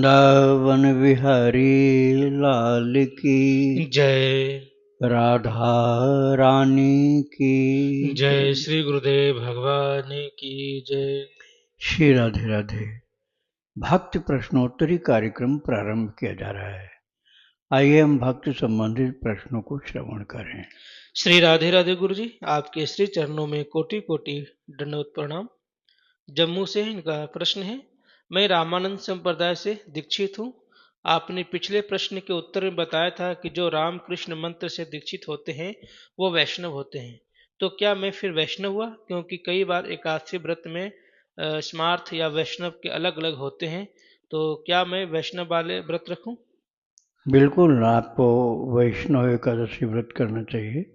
वृंदावन विहारी लाल की जय। राधा रानी की जय श्री गुरुदेव भगवान की जय। श्री राधे राधे। भक्ति प्रश्नोत्तरी कार्यक्रम प्रारंभ किया जा रहा है। आइए हम भक्ति संबंधित प्रश्नों को श्रवण करें। श्री राधे राधे गुरु जी, आपके श्री चरणों में कोटि कोटि दंडवत प्रणाम। जम्मू से इनका प्रश्न है, मैं रामानंद संप्रदाय से दीक्षित हूँ। आपने पिछले प्रश्न के उत्तर में बताया था कि जो राम कृष्ण मंत्र से दीक्षित होते हैं वो वैष्णव होते हैं, तो क्या मैं फिर वैष्णव हुआ? क्योंकि कई बार एकादशी व्रत में स्मार्थ या वैष्णव के अलग अलग होते हैं, तो क्या मैं वैष्णव वाले व्रत रखूं? बिल्कुल, आपको वैष्णव एकादशी व्रत करना चाहिए।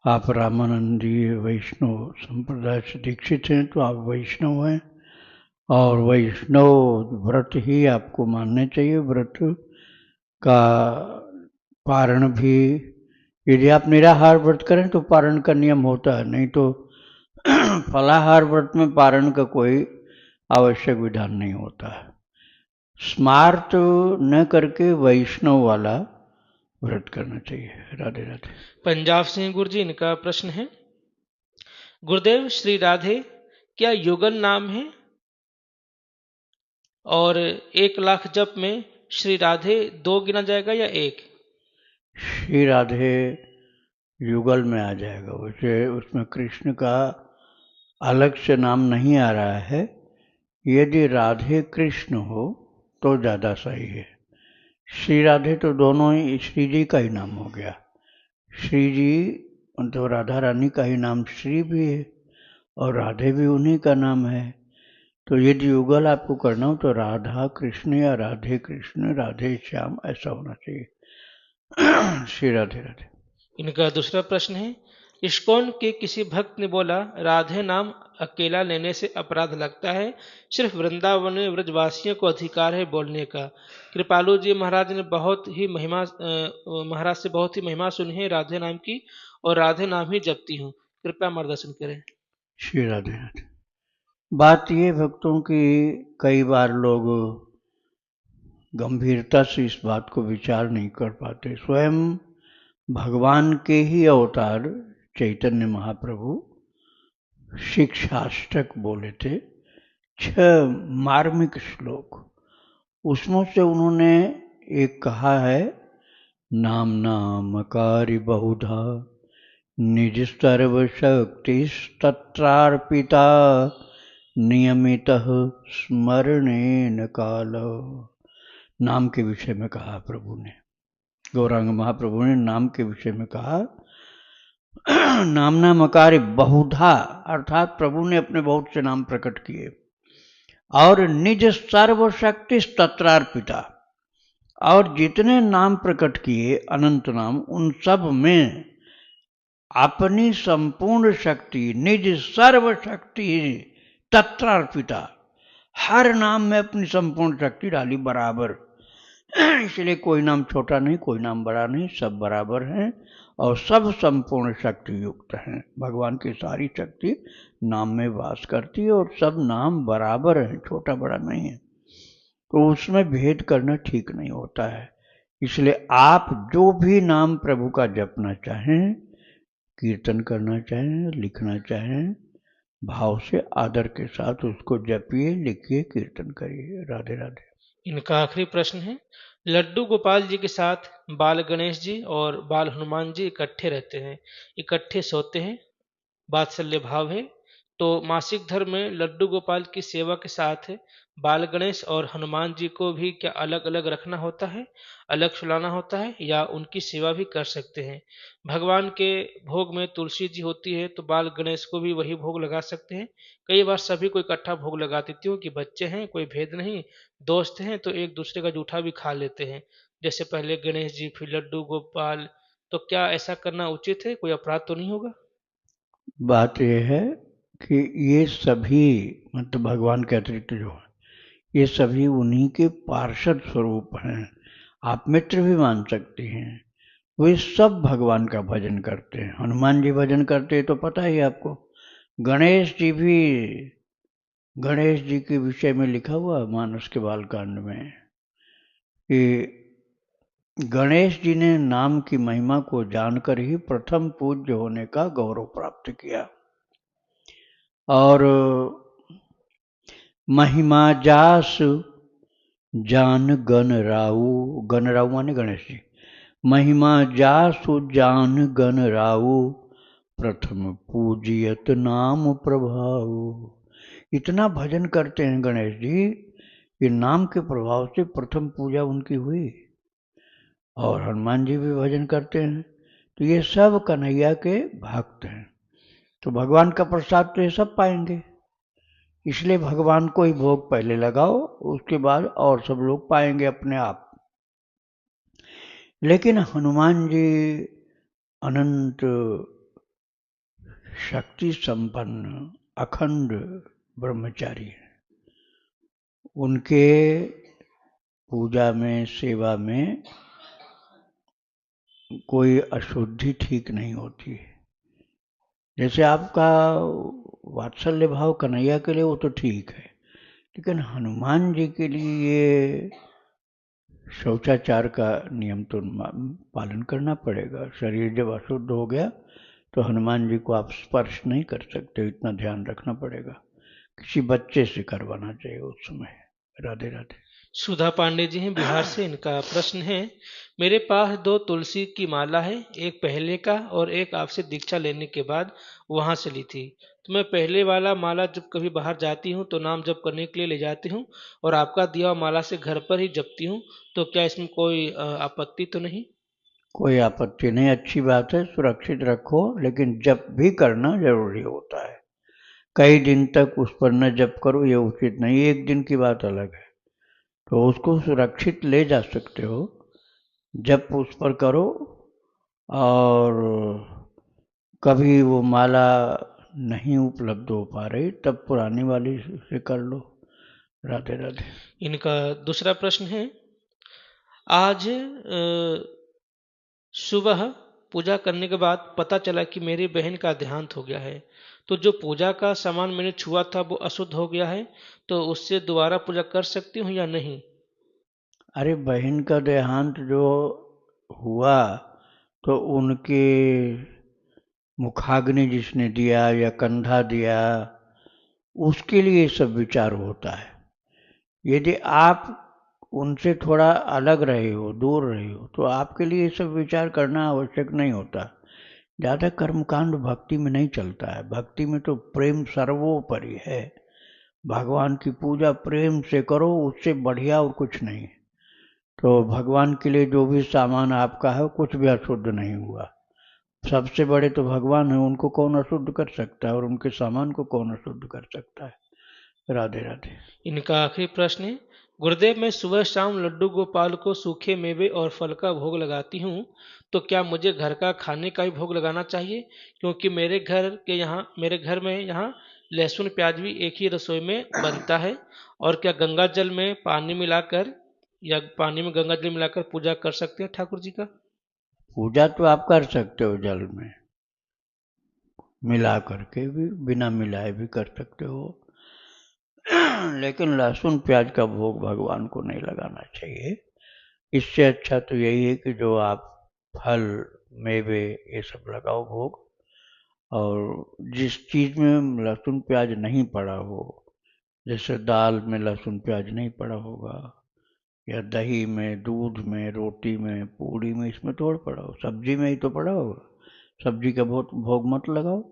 आप रामानंदी वैष्णव संप्रदाय से दीक्षित हैं तो आप वैष्णव हैं, और वैष्णव व्रत ही आपको मानने चाहिए। व्रत का पारण भी, यदि आप निराहार व्रत करें तो पारण का नियम होता है, नहीं तो फलाहार व्रत में पारण का कोई आवश्यक विधान नहीं होता है। स्मार्त न करके वैष्णव वाला व्रत करना चाहिए। राधे राधे। पंजाब से गुरु जी, इनका प्रश्न है, गुरुदेव श्री राधे क्या युगल नाम है? और 1,00,000 जप में श्री राधे 2 गिना जाएगा या 1? श्री राधे युगल में आ जाएगा, उसे उसमें कृष्ण का अलग से नाम नहीं आ रहा है। यदि राधे कृष्ण हो तो ज़्यादा सही है। श्री राधे तो दोनों ही श्री जी का ही नाम हो गया। श्री जी तो राधा रानी का ही नाम श्री भी है और राधे भी उन्हीं का नाम है। तो यदि युगल आपको करना हो तो राधा कृष्ण या राधे कृष्ण राधे श्याम ऐसा होना चाहिए। श्री राधे राधे। इनका दूसरा प्रश्न है, इस्कॉन के किसी भक्त ने बोला राधे नाम अकेला लेने से अपराध लगता है, सिर्फ वृंदावन में व्रजवासियों को अधिकार है बोलने का। कृपालु जी महाराज ने महाराज से बहुत ही महिमा सुनी है राधे नाम की, और राधे नाम ही जपती हूँ, कृपया मार्गदर्शन करें। श्री राधे राधे। बात ये भक्तों की, कई बार लोग गंभीरता से इस बात को विचार नहीं कर पाते। स्वयं भगवान के ही अवतार चैतन्य महाप्रभु शिक्षाष्टक बोले थे, 6 मार्मिक श्लोक। उसमें से उन्होंने एक कहा है, नाम नामकारी बहुधा निज सर्वशक्ति तत्रार्पिता नियमितः स्मरणेन काल। नाम के विषय में कहा प्रभु ने, गौरांग महाप्रभु ने नाम के विषय में कहा, नामना मकारी बहुधा, अर्थात प्रभु ने अपने बहुत से नाम प्रकट किए, और निज सर्वशक्ति तत्रार्पिता, और जितने नाम प्रकट किए अनंत नाम, उन सब में अपनी संपूर्ण शक्ति, निज सर्वशक्ति तत्रार्पिता, हर नाम में अपनी संपूर्ण शक्ति डाली बराबर। इसलिए कोई नाम छोटा नहीं, कोई नाम बड़ा नहीं, सब बराबर हैं और सब संपूर्ण शक्ति युक्त हैं। भगवान की सारी शक्ति नाम में वास करती है और सब नाम बराबर हैं, छोटा बड़ा नहीं है। तो उसमें भेद करना ठीक नहीं होता है। इसलिए आप जो भी नाम प्रभु का जपना चाहें, कीर्तन करना चाहें, लिखना चाहें, भाव से आदर के साथ उसको जपिए, लिखिए, कीर्तन करिए। राधे राधे। इनका आखिरी प्रश्न है, लड्डू गोपाल जी के साथ बाल गणेश जी और बाल हनुमान जी इकट्ठे रहते हैं, इकट्ठे सोते हैं, वात्सल्य भाव है, तो मासिक धर्म में लड्डू गोपाल की सेवा के साथ बाल गणेश और हनुमान जी को भी क्या अलग अलग रखना होता है, अलग सुलाना होता है, या उनकी सेवा भी कर सकते हैं? भगवान के भोग में तुलसी जी होती है तो बाल गणेश को भी वही भोग लगा सकते हैं? कई बार सभी को इकट्ठा भोग लगा देती हूँ कि बच्चे हैं, कोई भेद नहीं, दोस्त हैं तो एक दूसरे का जूठा भी खा लेते हैं, जैसे पहले गणेश जी फिर लड्डू गोपाल, तो क्या ऐसा करना उचित है? कोई अपराध तो नहीं होगा? बात यह है कि ये सभी, मतलब भगवान के अतिरिक्त जो है, ये सभी उन्हीं के पार्षद स्वरूप हैं। आप मित्र भी मान सकती हैं। वे सब भगवान का भजन करते हैं। हनुमान जी भजन करते हैं तो पता ही आपको। गणेश जी भी, गणेश जी के विषय में लिखा हुआ मानस के बालकांड में, कि गणेश जी ने नाम की महिमा को जानकर ही प्रथम पूज्य होने का गौरव प्राप्त किया। और महिमा जास जान गण राऊ, गण राऊ माने गणेश जी, महिमा जासु जान गण राऊ, प्रथम पूजियत नाम प्रभाऊ। इतना भजन करते हैं गणेश जी कि नाम के प्रभाव से प्रथम पूजा उनकी हुई। और हनुमान जी भी भजन करते हैं। तो ये सब कन्हैया के भक्त हैं, तो भगवान का प्रसाद तो ये सब पाएंगे। इसलिए भगवान को ही भोग पहले लगाओ, उसके बाद और सब लोग पाएंगे अपने आप। लेकिन हनुमान जी अनंत शक्ति संपन्न अखंड ब्रह्मचारी हैं। उनके पूजा में, सेवा में कोई अशुद्धि ठीक नहीं होती है। जैसे आपका वात्सल्य भाव कन्हैया के लिए वो तो ठीक है, लेकिन हनुमान जी के लिए ये शौचाचार का नियम तो पालन करना पड़ेगा। शरीर जब अशुद्ध हो गया तो हनुमान जी को आप स्पर्श नहीं कर सकते, इतना ध्यान रखना पड़ेगा। किसी बच्चे से करवाना चाहिए उस समय। राधे राधे। सुधा पांडे जी हैं बिहार से। इनका प्रश्न है, मेरे पास 2 तुलसी की माला है, एक पहले का और एक आपसे दीक्षा लेने के बाद वहां से ली थी। तो मैं पहले वाला माला जब कभी बाहर जाती हूँ तो नाम जप करने के लिए ले जाती हूँ और आपका दिया हुआ माला से घर पर ही जपती हूँ, तो क्या इसमें कोई आपत्ति तो नहीं? कोई आपत्ति नहीं, अच्छी बात है, सुरक्षित रखो, लेकिन जप भी करना जरूरी होता है। कई दिन तक उस पर न जप करो, ये उचित नहीं। एक दिन की बात अलग है, तो उसको सुरक्षित ले जा सकते हो, जप उस पर करो। और कभी वो माला नहीं उपलब्ध हो पा रही तब पुरानी वाली से कर लो। राधे राधे। इनका दूसरा प्रश्न है, आज सुबह पूजा करने के बाद पता चला कि मेरी बहन का देहांत हो गया है, तो जो पूजा का सामान मैंने छुआ था वो अशुद्ध हो गया है, तो उससे दोबारा पूजा कर सकती हूँ या नहीं? अरे बहन का देहांत जो हुआ तो उनके मुखाग्नि जिसने दिया या कंधा दिया, उसके लिए सब विचार होता है। यदि आप उनसे थोड़ा अलग रहे हो, दूर रहे हो, तो आपके लिए सब विचार करना आवश्यक नहीं होता। ज़्यादा कर्मकांड भक्ति में नहीं चलता है। भक्ति में तो प्रेम सर्वोपरि है। भगवान की पूजा प्रेम से करो, उससे बढ़िया और कुछ नहीं। तो भगवान के लिए जो भी सामान आपका है कुछ भी अशुद्ध नहीं हुआ। सबसे बड़े तो भगवान है, उनको कौन अशुद्ध कर सकता है और उनके सामान को कौन अशुद्ध कर सकता है। राधे राधे। इनका आखिरी प्रश्न है, गुरुदेव मैं सुबह शाम लड्डू गोपाल को सूखे मेवे और फल का भोग लगाती हूँ, तो क्या मुझे घर का खाने का भी भोग लगाना चाहिए? क्योंकि मेरे घर में यहाँ लहसुन प्याज भी एक ही रसोई में बनता है। और क्या गंगा जल में पानी मिलाकर या पानी में गंगा जल मिलाकर पूजा कर सकते हैं ठाकुर जी का? पूजा तो आप कर सकते हो, जल में मिला करके भी, बिना मिलाए भी कर सकते हो। लेकिन लहसुन प्याज का भोग भगवान को नहीं लगाना चाहिए। इससे अच्छा तो यही है कि जो आप फल मेवे ये सब लगाओ भोग। और जिस चीज़ में लहसुन प्याज नहीं पड़ा हो, जैसे दाल में लहसुन प्याज नहीं पड़ा होगा, या दही में, दूध में, रोटी में, पूड़ी में, इसमें थोड़ा पड़ा हो, सब्जी में ही तो पड़ा होगा। सब्जी का भोग मत लगाओ,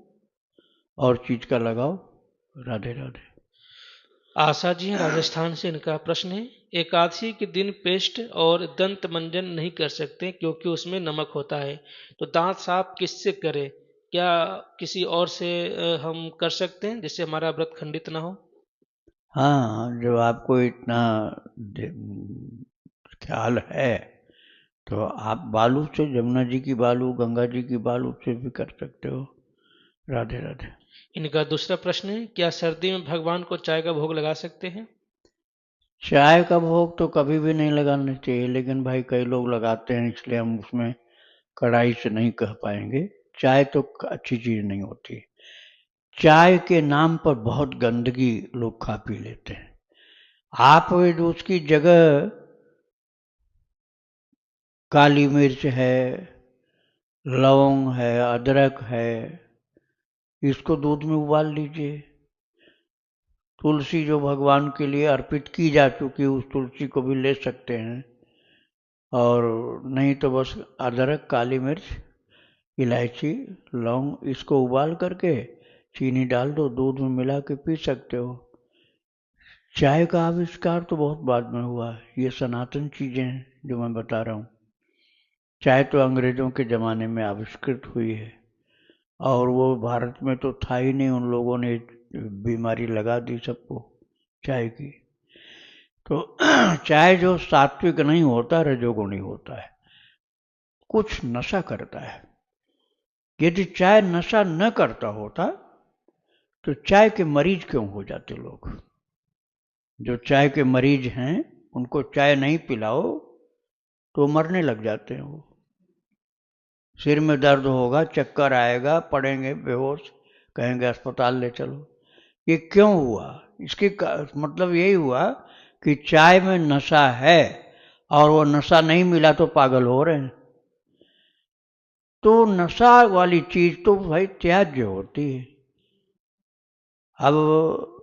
और चीज़ का लगाओ। राधे राधे। आशा जी हैं राजस्थान से। इनका प्रश्न है, एकादशी के दिन पेस्ट और दंत मंजन नहीं कर सकते क्योंकि उसमें नमक होता है, तो दांत साफ किससे करें? क्या किसी और से हम कर सकते हैं जिससे हमारा व्रत खंडित ना हो? हाँ, जब आपको इतना ख्याल है तो आप बालू से, जमुना जी की बालू, गंगा जी की बालू से भी कर सकते हो। राधे राधे। इनका दूसरा प्रश्न है, क्या सर्दी में भगवान को चाय का भोग लगा सकते हैं? चाय का भोग तो कभी भी नहीं लगाना चाहिए, लेकिन भाई कई लोग लगाते हैं, इसलिए हम उसमें कड़ाई से नहीं कह पाएंगे। चाय तो अच्छी चीज नहीं होती। चाय के नाम पर बहुत गंदगी लोग खा पी लेते हैं। आप उसकी जगह काली मिर्च है, लौंग है, अदरक है, इसको दूध में उबाल लीजिए। तुलसी जो भगवान के लिए अर्पित की जा चुकी, उस तुलसी को भी ले सकते हैं। और नहीं तो बस अदरक, काली मिर्च, इलायची, लौंग, इसको उबाल करके चीनी डाल दो, दूध में मिला के पी सकते हो। चाय का आविष्कार तो बहुत बाद में हुआ है, ये सनातन चीजें हैं जो मैं बता रहा हूँ। चाय तो अंग्रेजों के ज़माने में आविष्कृत हुई है, और वो भारत में तो था ही नहीं, उन लोगों ने बीमारी लगा दी सबको चाय की। तो चाय जो सात्विक नहीं होता, रजोगुणी होता है, कुछ नशा करता है। यदि चाय नशा न करता होता तो चाय के मरीज क्यों हो जाते लोग? जो चाय के मरीज हैं उनको चाय नहीं पिलाओ तो मरने लग जाते हैं। वो सिर में दर्द होगा, चक्कर आएगा, पड़ेंगे बेहोश, कहेंगे अस्पताल ले चलो। ये क्यों हुआ? इसके मतलब यही हुआ कि चाय में नशा है, और वो नशा नहीं मिला तो पागल हो रहे हैं। तो नशा वाली चीज तो भाई त्याज्य होती है। अब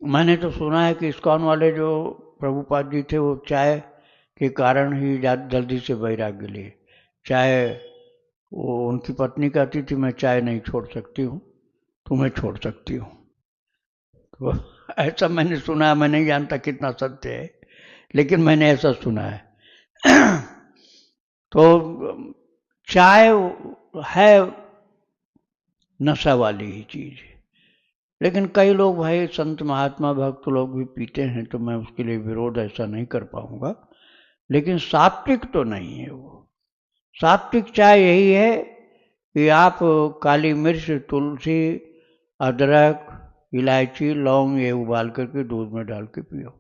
मैंने तो सुना है कि इस्कॉन वाले जो प्रभुपाद जी थे, वो चाय के कारण ही जल्दी से वैराग्य लिए। चाय, वो उनकी पत्नी कहती थी मैं चाय नहीं छोड़ सकती हूँ, तुम्हें छोड़ सकती हूँ। तो ऐसा मैंने सुना है, मैं नहीं जानता कितना सत्य है, लेकिन मैंने ऐसा सुना है। तो चाय है नशा वाली ही चीज, लेकिन कई लोग भाई संत महात्मा भक्त लोग भी पीते हैं, तो मैं उसके लिए विरोध ऐसा नहीं कर पाऊंगा। लेकिन सात्विक तो नहीं है वो। सात्विक चाय यही है कि आप काली मिर्च, तुलसी, अदरक, इलायची, लौंग ये उबाल करके दूध में डाल के पियो।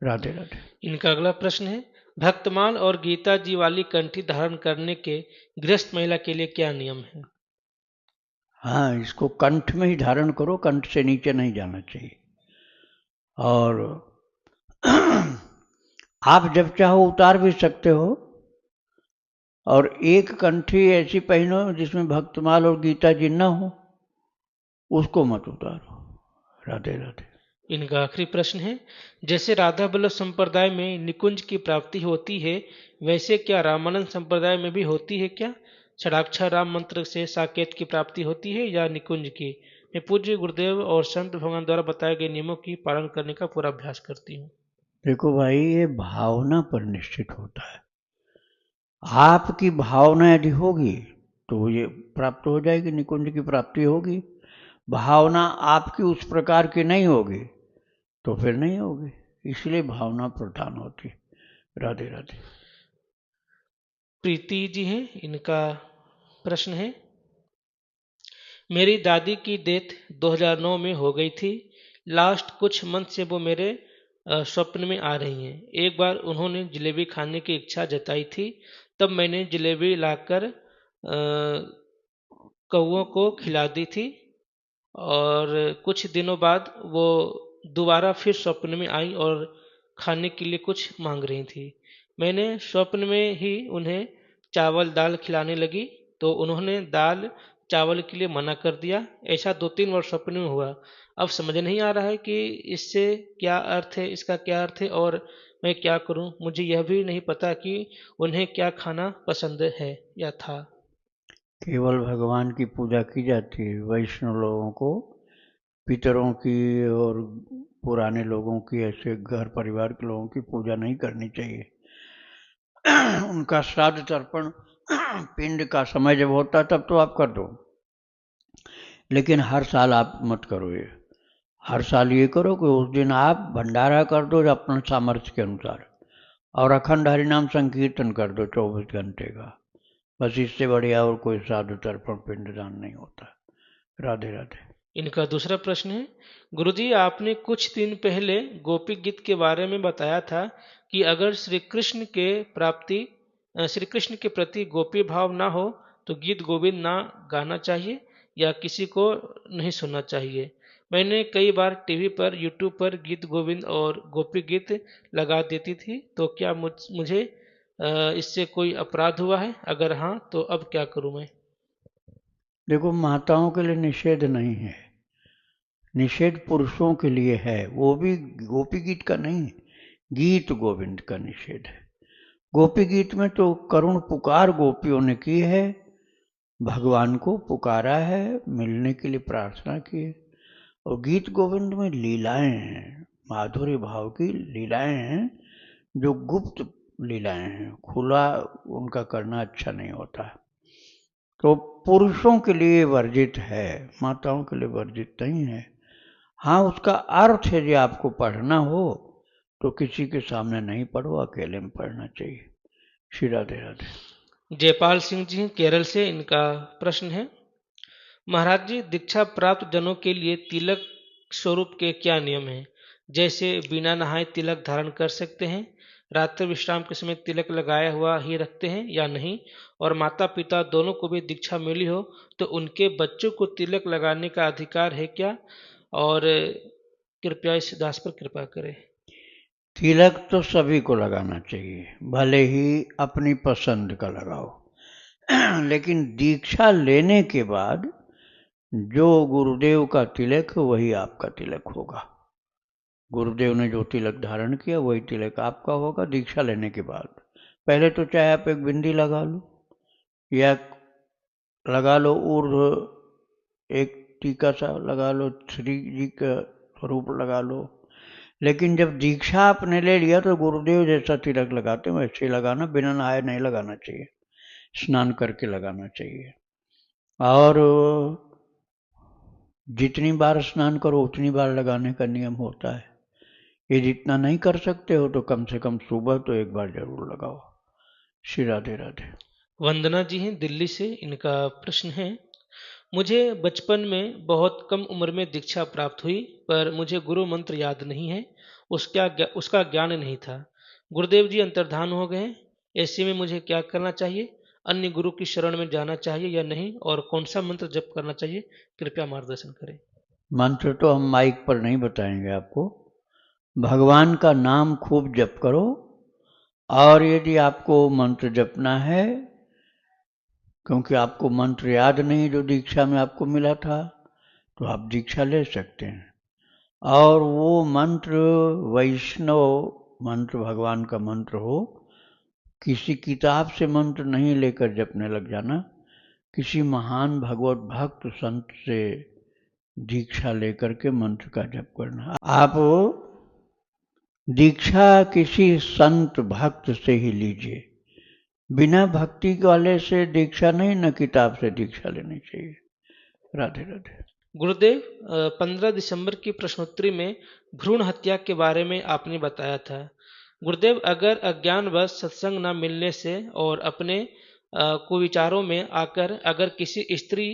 राधे राधे। इनका अगला प्रश्न है, भक्तमाल और गीता जी वाली कंठी धारण करने के गृहस्थ महिला के लिए क्या नियम है? हाँ, इसको कंठ में ही धारण करो, कंठ से नीचे नहीं जाना चाहिए। और आप जब चाहो उतार भी सकते हो, और एक कंठी ऐसी पहनो जिसमें भक्तमाल और गीता जी न हो, उसको मत उतारो। राधे राधे। इनका आखिरी प्रश्न है, जैसे राधा वल्लभ संप्रदाय में निकुंज की प्राप्ति होती है, वैसे क्या रामानंद संप्रदाय में भी होती है क्या? षडाक्षर राम मंत्र से साकेत की प्राप्ति होती है या निकुंज की? मैं पूज्य गुरुदेव और संत भगवान द्वारा बताए गए नियमों की पालन करने का पूरा अभ्यास करती हूँ। देखो भाई, ये भावना पर निश्चित होता है। आपकी भावना यदि होगी तो ये प्राप्त हो जाएगी, निकुंज की प्राप्ति होगी। भावना आपकी उस प्रकार की नहीं होगी तो फिर नहीं होगी। इसलिए भावना प्रधान होती। राधे राधे। प्रीति जी हैं, इनका प्रश्न है, मेरी दादी की डेथ 2009 में हो गई थी। लास्ट कुछ मंथ से वो मेरे स्वप्न में आ रही हैं। एक बार उन्होंने जलेबी खाने की इच्छा जताई थी, तब मैंने जलेबी लाकर कौओं को खिला दी थी, और कुछ दिनों बाद वो दोबारा फिर स्वप्न में आई और खाने के लिए कुछ मांग रही थी। मैंने स्वप्न में ही उन्हें चावल दाल खिलाने लगी, तो उन्होंने दाल चावल के लिए मना कर दिया। ऐसा 2-3 बार स्वप्न में हुआ। अब समझ नहीं आ रहा है कि इससे क्या अर्थ है, इसका क्या अर्थ है और मैं क्या करूं। मुझे यह भी नहीं पता कि उन्हें क्या खाना पसंद है या था। केवल भगवान की पूजा की जाती है। वैष्णव लोगों को पितरों की और पुराने लोगों की, ऐसे घर परिवार के लोगों की पूजा नहीं करनी चाहिए। उनका श्राद्ध तर्पण पिंड का समय जब होता है तब तो आप कर दो, लेकिन हर साल आप मत करो ये। हर साल ये करो कि उस दिन आप भंडारा कर दो अपने सामर्थ्य के अनुसार, और अखंड हरिनाम संकीर्तन कर दो 24 घंटे का। बस इससे बढ़िया और कोई श्राद्ध तर्पण पिंडदान नहीं होता। राधे राधे। इनका दूसरा प्रश्न है, गुरुजी आपने कुछ दिन पहले गोपी गीत के बारे में बताया था कि अगर श्री कृष्ण के प्रति गोपी भाव ना हो तो गीत गोविंद ना गाना चाहिए या किसी को नहीं सुनना चाहिए। मैंने कई बार टीवी पर, यूट्यूब पर गीत गोविंद और गोपी गीत लगा देती थी, तो क्या मुझे इससे कोई अपराध हुआ है? अगर हाँ तो अब क्या करूं मैं? देखो, माताओं के लिए निषेध नहीं है, निषेध पुरुषों के लिए है, वो भी गोपी गीत का नहीं है, गीत गोविंद का निषेध है। गोपी गीत में तो करुण पुकार गोपियों ने की है, भगवान को पुकारा है, मिलने के लिए प्रार्थना की है। और गीत गोविंद में लीलाएं हैं, माधुर्य भाव की लीलाएं हैं, जो गुप्त लीलाएं हैं, खुला उनका करना अच्छा नहीं होता। तो पुरुषों के लिए वर्जित है, माताओं के लिए वर्जित नहीं है। हाँ, उसका अर्थ यदि आपको पढ़ना हो तो किसी के सामने नहीं पढ़ो, अकेले में पढ़ना चाहिए। श्री राधे राधे। जयपाल सिंह जी केरल से, इनका प्रश्न है, महाराज जी, दीक्षा प्राप्त जनों के लिए तिलक स्वरूप के क्या नियम हैं? जैसे बिना नहाए तिलक धारण कर सकते हैं, रात्रि विश्राम के समय तिलक लगाया हुआ ही रखते हैं या नहीं? और माता पिता दोनों को भी दीक्षा मिली हो तो उनके बच्चों को तिलक लगाने का अधिकार है क्या? और कृपया इस दास पर कृपा करें। तिलक तो सभी को लगाना चाहिए, भले ही अपनी पसंद का लगाओ, लेकिन दीक्षा लेने के बाद जो गुरुदेव का तिलक है वही आपका तिलक होगा। गुरुदेव ने जो तिलक धारण किया वही तिलक आपका होगा दीक्षा लेने के बाद। पहले तो चाहे आप एक बिंदी लगा लो या लगा लो ऊर्ध्व एक टीका सा लगा लो, श्री जी का स्वरूप लगा लो, लेकिन जब दीक्षा आपने ले लिया तो गुरुदेव जैसा तिलक लगाते हैं वैसे ही लगाना, बिना नहाए नहीं लगाना चाहिए, स्नान करके लगाना चाहिए। और जितनी बार स्नान करो उतनी बार लगाने का नियम होता है। ये जितना नहीं कर सकते हो तो कम से कम सुबह तो एक बार जरूर लगाओ। श्री राधे राधे। वंदना जी हैं दिल्ली से, इनका प्रश्न है, मुझे बचपन में बहुत कम उम्र में दीक्षा प्राप्त हुई, पर मुझे गुरु मंत्र याद नहीं है, उसका ज्ञान नहीं था। गुरुदेव जी अंतर्धान हो गए, ऐसे में मुझे क्या करना चाहिए? अन्य गुरु की शरण में जाना चाहिए या नहीं? और कौन सा मंत्र जप करना चाहिए? कृपया मार्गदर्शन करें। मंत्र तो हम माइक पर नहीं बताएंगे आपको, भगवान का नाम खूब जप करो। और यदि आपको मंत्र जपना है, क्योंकि आपको मंत्र याद नहीं जो दीक्षा में आपको मिला था, तो आप दीक्षा ले सकते हैं। और वो मंत्र वैष्णव मंत्र, भगवान का मंत्र हो, किसी किताब से मंत्र नहीं लेकर जपने लग जाना, किसी महान भगवत भक्त संत से दीक्षा लेकर के मंत्र का जप करना। आप दीक्षा किसी संत भक्त से ही लीजिए, बिना भक्ति वाले से दीक्षा नहीं, न किताब से दीक्षा लेनी चाहिए। राधे राधे। गुरुदेव, 15 दिसंबर की प्रश्नोत्तरी में भ्रूण हत्या के बारे में आपने बताया था। गुरुदेव, अगर अज्ञानवश सत्संग न मिलने से और अपने कुविचारों में आकर अगर किसी स्त्री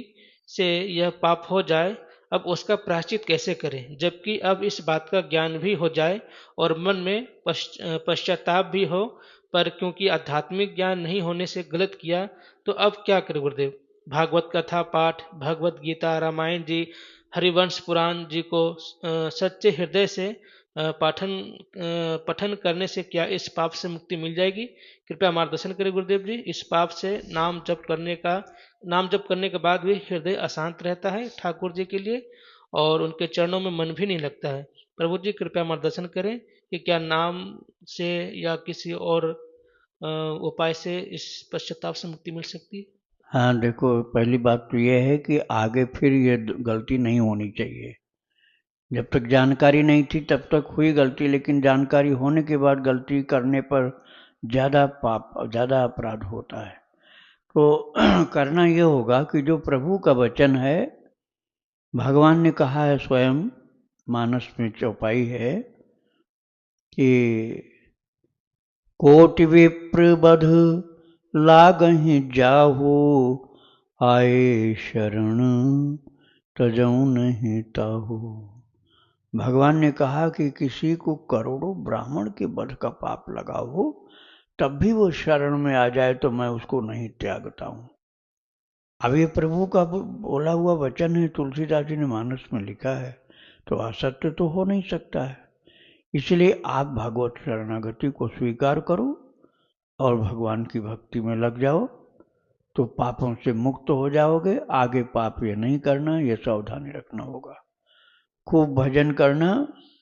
से यह पाप हो जाए, अब उसका प्रायश्चित कैसे करें? जबकि अब इस बात का ज्ञान भी हो जाए और मन में पश्चाताप भी हो, पर क्योंकि आध्यात्मिक ज्ञान नहीं होने से गलत किया, तो अब क्या करें गुरुदेव? भागवत कथा पाठ, भगवत गीता, रामायण जी, हरिवंश पुराण जी को सच्चे हृदय से पठन करने से क्या इस पाप से मुक्ति मिल जाएगी? कृपया मार्गदर्शन करें गुरुदेव जी। इस पाप से नाम जप करने के बाद भी हृदय अशांत रहता है ठाकुर जी के लिए, और उनके चरणों में मन भी नहीं लगता है। प्रभु जी कृपया मार्गदर्शन करें कि क्या नाम से या किसी और उपाय से इस पश्चाताप से मुक्ति मिल सकती है? हाँ, देखो, पहली बात तो यह है कि आगे फिर ये गलती नहीं होनी चाहिए। जब तक जानकारी नहीं थी तब तक हुई गलती, लेकिन जानकारी होने के बाद गलती करने पर ज़्यादा पाप, ज़्यादा अपराध होता है। तो करना ये होगा कि जो प्रभु का वचन है, भगवान ने कहा है, स्वयं मानस में चौपाई है कि कोटि विप्र बध लागहि जाहु, आए शरण तजऊ नहीं ताहू। भगवान ने कहा कि किसी को करोड़ों ब्राह्मण के वध का पाप लगा हो, तब भी वो शरण में आ जाए तो मैं उसको नहीं त्यागता हूं। अब ये प्रभु का बोला हुआ वचन है, तुलसीदास जी ने मानस में लिखा है, तो असत्य तो हो नहीं सकता है। इसलिए आप भागवत शरणागति को स्वीकार करो और भगवान की भक्ति में लग जाओ तो पापों से मुक्त हो जाओगे। आगे पाप ये नहीं करना, ये सावधानी रखना होगा। खूब भजन करना।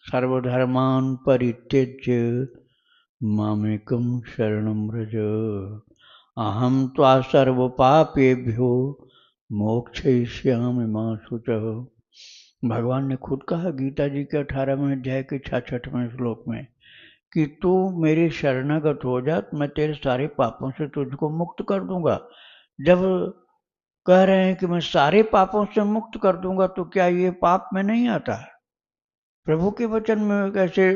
सर्वधर्मान परित्यज्य मामेकं शरणं व्रज अहम त्वा सर्व पापेभ्यो मोक्षयिष्यामि मा शुचः। भगवान ने खुद कहा गीता जी के 18वें अध्याय के 66वें श्लोक में कि तू मेरी शरणागत हो जा, मैं तेरे सारे पापों से तुझको मुक्त कर दूंगा। जब कह रहे हैं कि मैं सारे पापों से मुक्त कर दूंगा, तो क्या ये पाप में नहीं आता है? प्रभु के वचन में कैसे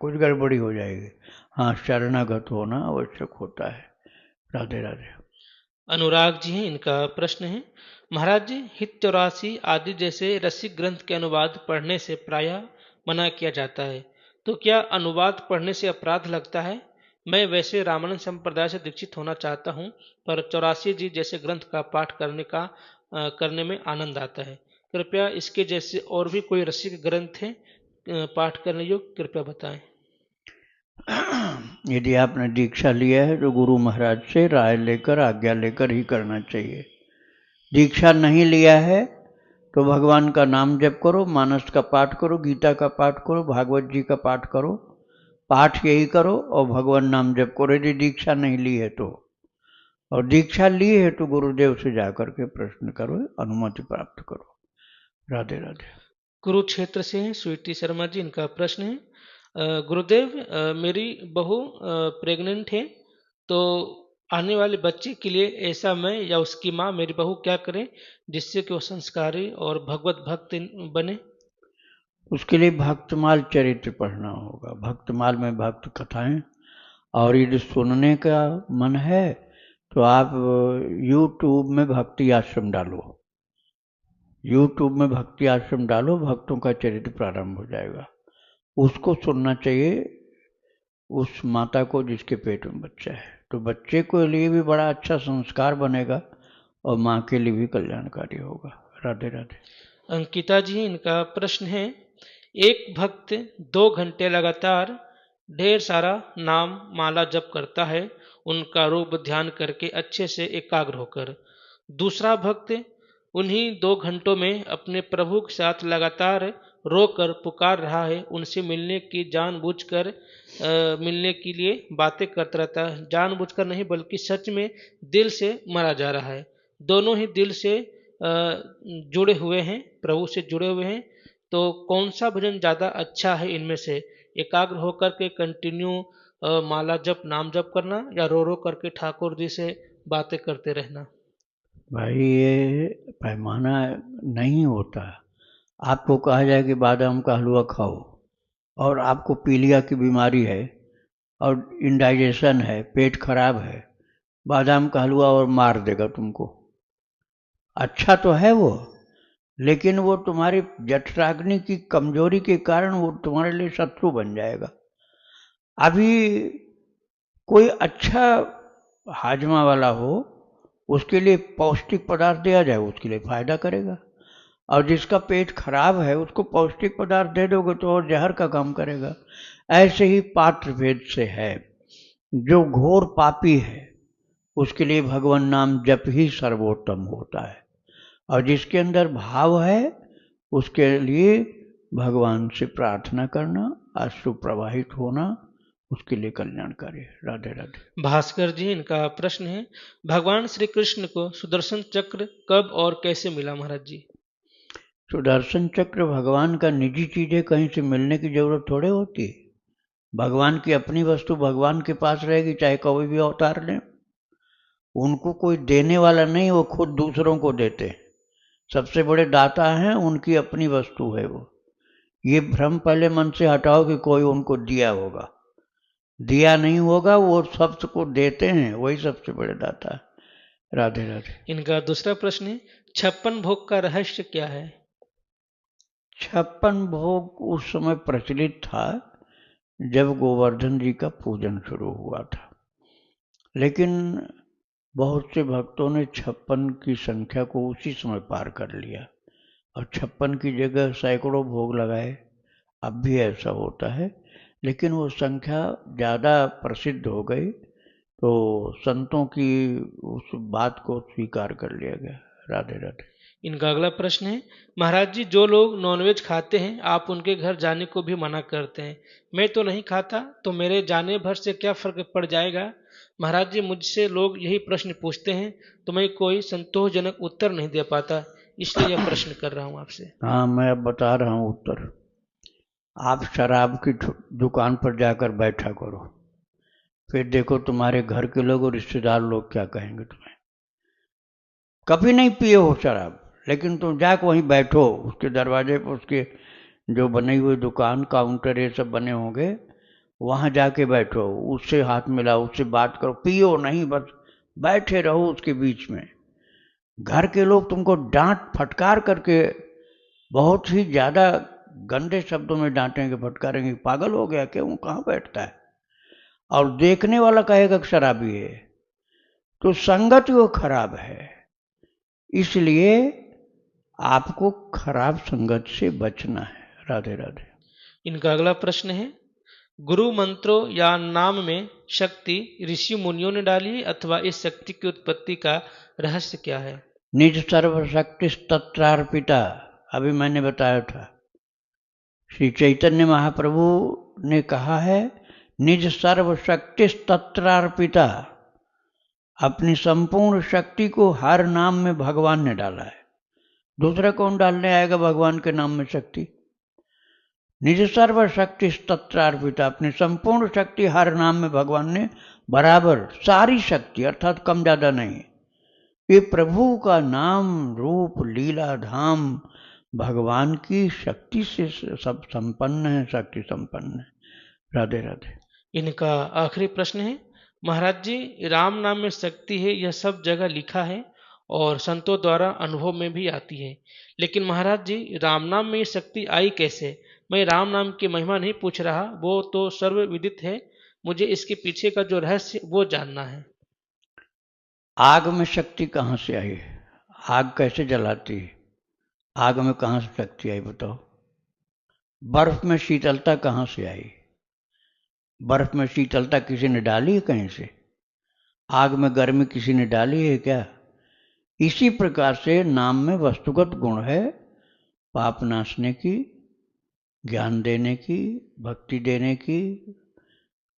कुछ गड़बड़ी हो जाएगी? हाँ, शरणागत होना आवश्यक होता है। राधे राधे। अनुराग जी हैं, इनका प्रश्न है, महाराज जी, हित 84 आदि जैसे रसिक ग्रंथ के अनुवाद पढ़ने से प्रायः मना किया जाता है, तो क्या अनुवाद पढ़ने से अपराध लगता है? मैं वैसे रामानंद संप्रदाय से दीक्षित होना चाहता हूँ, पर 84 जी जैसे ग्रंथ का पाठ करने में आनंद आता है। कृपया इसके जैसे और भी कोई रसिक ग्रंथ हैं पाठ करने योग्य, कृपया बताएं। यदि आपने दीक्षा लिया है तो गुरु महाराज से राय लेकर, आज्ञा लेकर ही करना चाहिए। दीक्षा नहीं लिया है तो भगवान का नाम जप करो, मानस का पाठ करो, गीता का पाठ करो, भागवत जी का पाठ करो। पाठ यही करो और भगवान नाम जप करो यदि दीक्षा नहीं ली है तो। और दीक्षा ली है तो गुरुदेव से जाकर के प्रश्न करो, अनुमति प्राप्त करो। राधे राधे। कुरुक्षेत्र से हैं स्वीटी शर्मा जी, इनका प्रश्न है, गुरुदेव, मेरी बहू प्रेग्नेंट है, तो आने वाले बच्चे के लिए ऐसा मैं या उसकी माँ मेरी बहू क्या करें जिससे कि वो संस्कारी और भगवत भक्त बने? उसके लिए भक्तमाल चरित्र पढ़ना होगा। भक्तमाल में भक्त कथाएं, और यदि सुनने का मन है तो आप YouTube में भक्ति आश्रम डालो। YouTube में भक्ति आश्रम डालो, भक्तों का चरित्र प्रारंभ हो जाएगा। उसको सुनना चाहिए उस माता को जिसके पेट में बच्चा है, तो बच्चे के लिए भी बड़ा अच्छा संस्कार बनेगा और माँ के लिए भी कल्याणकारी होगा। राधे राधे। अंकिता जी, इनका प्रश्न है, एक भक्त 2 घंटे लगातार ढेर सारा नाम माला जप करता है, उनका रूप ध्यान करके अच्छे से एकाग्र होकर। दूसरा भक्त उन्हीं 2 घंटों में अपने प्रभु के साथ लगातार रोकर पुकार रहा है, उनसे मिलने की जानबूझकर मिलने के लिए बातें करता रहता है, जानबूझकर नहीं बल्कि सच में दिल से मरा जा रहा है। दोनों ही दिल से जुड़े हुए हैं, प्रभु से जुड़े हुए हैं, तो कौन सा भजन ज़्यादा अच्छा है इनमें से? एकाग्र होकर के कंटिन्यू माला जप, नाम जप करना, या रो रो करके ठाकुर जी से बातें करते रहना? भाई ये पैमाना नहीं होता। आपको कहा जाए कि बादाम का हलवा खाओ और आपको पीलिया की बीमारी है और इंडाइजेशन है, पेट खराब है, बादाम का हलवा और मार देगा तुमको। अच्छा तो है वो, लेकिन वो तुम्हारी जठराग्नि की कमजोरी के कारण वो तुम्हारे लिए शत्रु बन जाएगा। अभी कोई अच्छा हाजमा वाला हो, उसके लिए पौष्टिक पदार्थ दिया जाए, उसके लिए फायदा करेगा। और जिसका पेट खराब है उसको पौष्टिक पदार्थ दे दोगे तो और जहर का काम करेगा। ऐसे ही पात्र भेद से है। जो घोर पापी है उसके लिए भगवान नाम जप ही सर्वोत्तम होता है, और जिसके अंदर भाव है उसके लिए भगवान से प्रार्थना करना, अश्रु प्रवाहित होना उसके लिए कल्याणकारी है। राधे राधे। भास्कर जी, इनका प्रश्न है, भगवान श्री कृष्ण को सुदर्शन चक्र कब और कैसे मिला महाराज जी? सुदर्शन चक्र भगवान का निजी चीज है, कहीं से मिलने की जरूरत थोड़े होती है। भगवान की अपनी वस्तु भगवान के पास रहेगी, चाहे कभी भी अवतार लें। उनको कोई देने वाला नहीं, वो खुद दूसरों को देते हैं। सबसे बड़े दाता हैं, उनकी अपनी वस्तु है वो। ये भ्रम पहले मन से हटाओ कि कोई उनको दिया होगा। दिया नहीं होगा, वो सबको देते हैं, वही सबसे बड़े दाता है। राधे राधे। इनका दूसरा प्रश्न है, 56 भोग का रहस्य क्या है? 56 भोग उस समय प्रचलित था जब गोवर्धन जी का पूजन शुरू हुआ था, लेकिन बहुत से भक्तों ने 56 की संख्या को उसी समय पार कर लिया और 56 की जगह सैकड़ों भोग लगाए। अब भी ऐसा होता है, लेकिन वो संख्या ज़्यादा प्रसिद्ध हो गई तो संतों की उस बात को स्वीकार कर लिया गया। राधे राधे। इनका अगला प्रश्न है, महाराज जी जो लोग नॉनवेज खाते हैं आप उनके घर जाने को भी मना करते हैं, मैं तो नहीं खाता, तो मेरे जाने भर से क्या फर्क पड़ जाएगा? महाराज जी मुझसे लोग यही प्रश्न पूछते हैं तो मैं कोई संतोषजनक उत्तर नहीं दे पाता, इसलिए यह प्रश्न कर रहा हूं आपसे। हाँ, मैं अब बता रहा हूँ उत्तर। आप शराब की दुकान पर जाकर बैठा करो, फिर देखो तुम्हारे घर के लोग और रिश्तेदार लोग क्या कहेंगे तुम्हें। कभी नहीं पिए हो शराब, लेकिन तुम जाकर वहीं बैठो, उसके दरवाजे पर उसके जो बने हुए दुकान काउंटर ये सब बने होंगे, वहां जाके बैठो, उससे हाथ मिलाओ, उससे बात करो, पियो नहीं, बस बैठे रहो उसके बीच में। घर के लोग तुमको डांट फटकार करके बहुत ही ज्यादा गंदे शब्दों में डांटेंगे, फटकारेंगे, पागल हो गया क्यों, कहाँ बैठता है। और देखने वाला कहेगा कि शराबी है। तो संगत वो खराब है, इसलिए आपको खराब संगत से बचना है। राधे राधे। इनका अगला प्रश्न है, गुरु मंत्रों या नाम में शक्ति ऋषि मुनियों ने डाली है अथवा इस शक्ति की उत्पत्ति का रहस्य क्या है? निज सर्वशक्ति तत्रार्पिता, अभी मैंने बताया था। श्री चैतन्य महाप्रभु ने कहा है, निज सर्वशक्ति तत्रार्पिता, अपनी संपूर्ण शक्ति को हर नाम में भगवान ने डाला है। दूसरा कौन डालने आएगा भगवान के नाम में शक्ति? निज सर्वशक्ति तत्रार्पिता, अपनी संपूर्ण शक्ति हर नाम में भगवान ने बराबर, सारी शक्ति अर्थात कम ज्यादा नहीं। ये प्रभु का नाम रूप लीला धाम भगवान की शक्ति से सब संपन्न है, शक्ति संपन्न है। राधे राधे। इनका आखिरी प्रश्न है, महाराज जी राम नाम में शक्ति है यह सब जगह लिखा है और संतों द्वारा अनुभव में भी आती है, लेकिन महाराज जी राम नाम में ये शक्ति आई कैसे? मैं राम नाम की महिमा नहीं पूछ रहा, वो तो सर्वविदित है, मुझे इसके पीछे का जो रहस्य वो जानना है। आग में शक्ति कहाँ से आई? आग कैसे जलाती है? आग में कहाँ से शक्ति आई बताओ? बर्फ में शीतलता कहाँ से आई? बर्फ में शीतलता किसी ने डाली है कहीं से? आग में गर्मी किसी ने डाली है क्या? इसी प्रकार से नाम में वस्तुगत गुण है, पाप नाशने की, ज्ञान देने की, भक्ति देने की,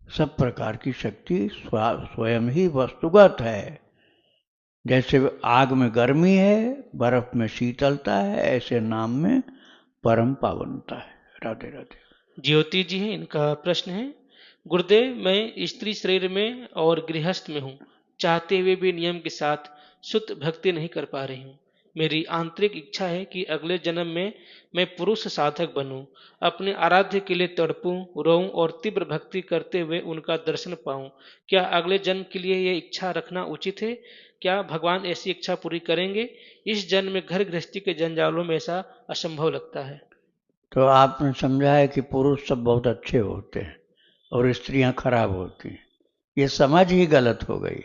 सब प्रकार की शक्ति स्वयं ही वस्तुगत है। जैसे आग में गर्मी है, बर्फ में शीतलता है, ऐसे नाम में परम पावनता है। राधे राधे। ज्योति जी हैं, इनका प्रश्न है, गुरुदेव मैं स्त्री शरीर में और गृहस्थ में हूँ, चाहते हुए भी नियम के साथ शुद्ध भक्ति नहीं कर पा रही हूँ। मेरी आंतरिक इच्छा है कि अगले जन्म में मैं पुरुष साधक बनूं, अपने आराध्य के लिए तड़पूं, रोऊं और तीव्र भक्ति करते हुए उनका दर्शन पाऊं। क्या अगले जन्म के लिए यह इच्छा रखना उचित है? क्या भगवान ऐसी इच्छा पूरी करेंगे? इस जन्म में घर गृहस्थी के जंजालों में ऐसा असंभव लगता है। तो आपने समझा है कि पुरुष सब बहुत अच्छे होते हैं और स्त्रियां खराब होती हैं। ये समझ ही गलत हो गई।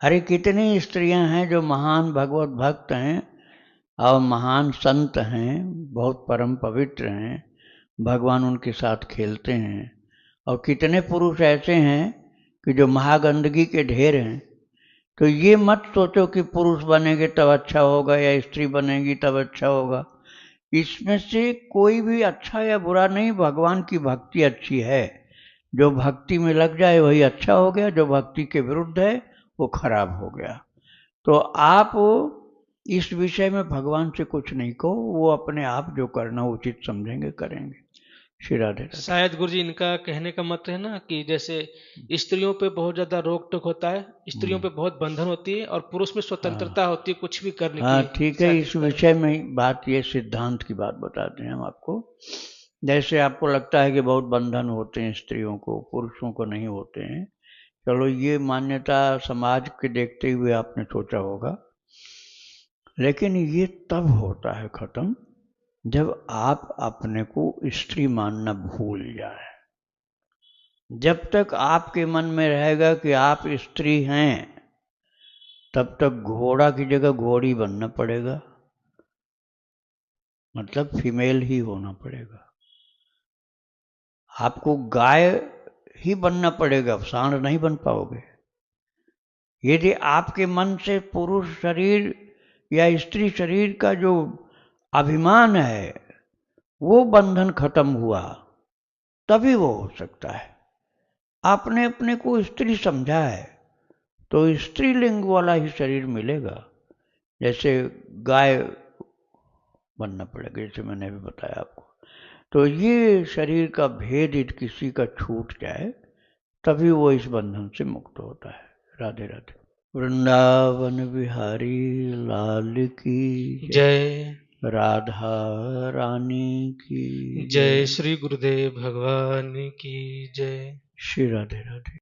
अरे कितनी स्त्रियां हैं जो महान भगवत भक्त हैं और महान संत हैं, बहुत परम पवित्र हैं, भगवान उनके साथ खेलते हैं। और कितने पुरुष ऐसे हैं कि जो महागंदगी के ढेर हैं। तो ये मत सोचो कि पुरुष बनेंगे तब अच्छा होगा या स्त्री बनेगी तब अच्छा होगा। इसमें से कोई भी अच्छा या बुरा नहीं, भगवान की भक्ति अच्छी है। जो भक्ति में लग जाए वही अच्छा हो गया, जो भक्ति के विरुद्ध है वो खराब हो गया। तो आप इस विषय में भगवान से कुछ नहीं कहो, वो अपने आप जो करना उचित समझेंगे करेंगे। श्री राधे राधे। शायद गुरु जी इनका कहने का मत है ना कि जैसे स्त्रियों पे बहुत ज्यादा रोक टोक होता है, स्त्रियों पे बहुत बंधन होती है और पुरुष में स्वतंत्रता होती है कुछ भी करने हाँ की। ठीक है, शायद इस विषय में बात, ये सिद्धांत की बात बताते हैं हम आपको। जैसे आपको लगता है कि बहुत बंधन होते हैं स्त्रियों को, पुरुषों को नहीं होते हैं। चलो ये मान्यता समाज के देखते हुए आपने सोचा होगा, लेकिन ये तब होता है खत्म जब आप अपने को स्त्री मानना भूल जाए। जब तक आपके मन में रहेगा कि आप स्त्री हैं, तब तक घोड़ा की जगह घोड़ी बनना पड़ेगा, मतलब फीमेल ही होना पड़ेगा। आपको गाय ही बनना पड़ेगा, सांड नहीं बन पाओगे। यदि आपके मन से पुरुष शरीर या स्त्री शरीर का जो अभिमान है वो बंधन खत्म हुआ, तभी वो हो सकता है। आपने अपने को स्त्री समझा है तो स्त्रीलिंग वाला ही शरीर मिलेगा। जैसे गाय बनना पड़ेगा, जैसे मैंने अभी बताया आपको। तो ये शरीर का भेद यदि किसी का छूट जाए तभी वो इस बंधन से मुक्त होता है। राधे राधे। वृंदावन बिहारी लाल की जय। राधा रानी की जय। श्री गुरुदेव भगवान की जय। श्री राधे राधे।